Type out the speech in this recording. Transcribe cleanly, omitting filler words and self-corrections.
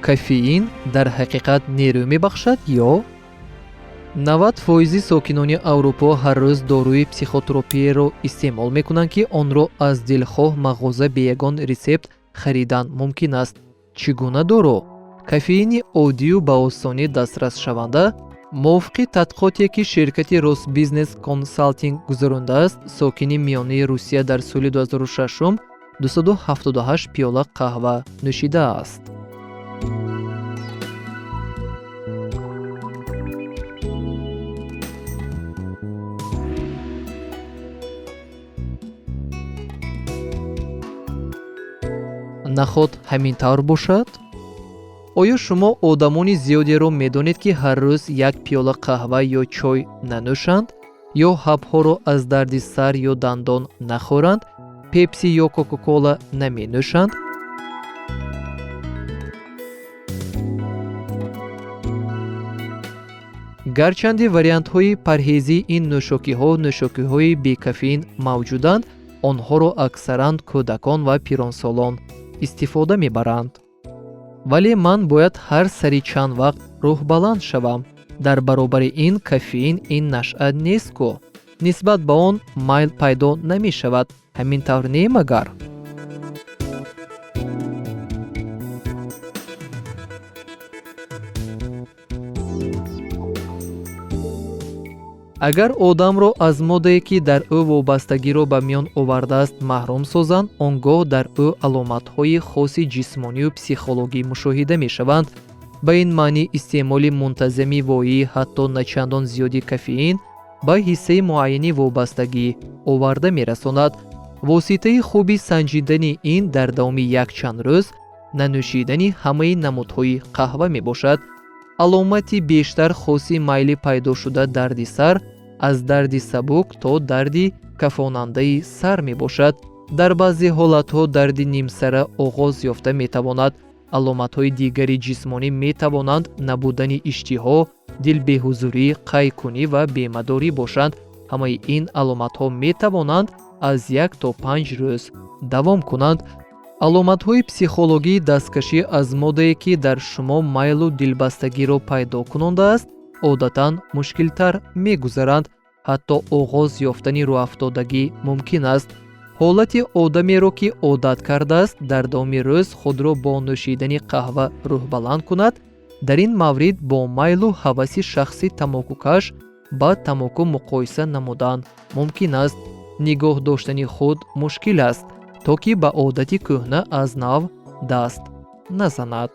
кафеин дар ҳақиқат нерӯ мебахшад ё? 90% сокинони Аврупо ҳар рӯз дорӯи психотропиеро истеъмол мекунанд, ки онро аз дилхоҳ мағоза бе ягон ресепт харидан мумкин аст. Чӣ гуна дору? Кафеини оддию ба осонӣ дастрасшаванда, мувофиқи тадқиқоте ки ширкати Росбизнес Консалтинг гузарондааст, сокини миёнаи Русия дар соли 2006 278 пиёла қаҳва нӯшидааст. наход ҳамин тавр бошад? оё шумо одамони зиёдеро медонед, ки ҳар рӯз як пиёла қаҳва ё чой нанӯшанд, ё ҳабҳоро аз дарди сар ё дандон нахӯранд, пепси ё кока-кола наменӯшанд? гарчанде вариантҳои парҳезии ин нӯшокиҳои бекафеин мавҷуданд, онҳоро аксаран кӯдакон ва пиронсолон истифода мебаранд. вале ман бояд ҳар сари чанд вақт рӯҳбаланд шавам. дар баробари ин кафеин ин нашъа нест ку нисбат ба он майл пайдо намешавад. ҳамин тавр не магар? агар одамро аз моддае ки дар ӯ вобастагиро ба миён овардааст маҳрум созанд, он гоҳ дар ӯ аломатҳои хоси ҷисмонию психологӣ мушоҳида мешаванд. ба ин маънӣ истеъмоли мунтазами воҳии ҳатто начандон зиёди кафеин ба ҳиссаи муайяни вобастагӣ оварда мерасонад. воситаи хуби санҷидани ин дар давоми якчанд рӯз нанӯшидани ҳамаи намудҳои қаҳва мебошад. аломати бештар хоси майли пайдошуда дарди сар, аз дарди сабук то дарди кафонандаи сар мебошад. дар баъзе ҳолатҳо дарди нимсара оғоз ёфта метавонад. аломатҳои дигари ҷисмонӣ метавонанд набудани иштиҳо, дилбеҳузурӣ, қайкунӣ ва бемадорӣ бошанд. ҳамаи ин аломатҳо метавонанд аз 1 то 5 рӯз давом кунанд. аломатҳои психологии дасткашӣ аз моддае ки дар шумо майлу дилбастагиро пайдо кунондааст, одатан мушкилтар мегузаранд. ҳатто оғоз ёфтани рӯафтодагӣ мумкин аст. ҳолати одамеро ки одат кардааст дар давоми рӯз худро бо нӯшидани қаҳва рӯҳбаланд кунад, дар ин маврид бо майлу ҳаваси шахси тамокукаш ба тамоку муқоиса намудан мумкин аст. нигоҳ доштани худ мушкил аст, то ки ба одати кӯҳна аз нав даст назанад.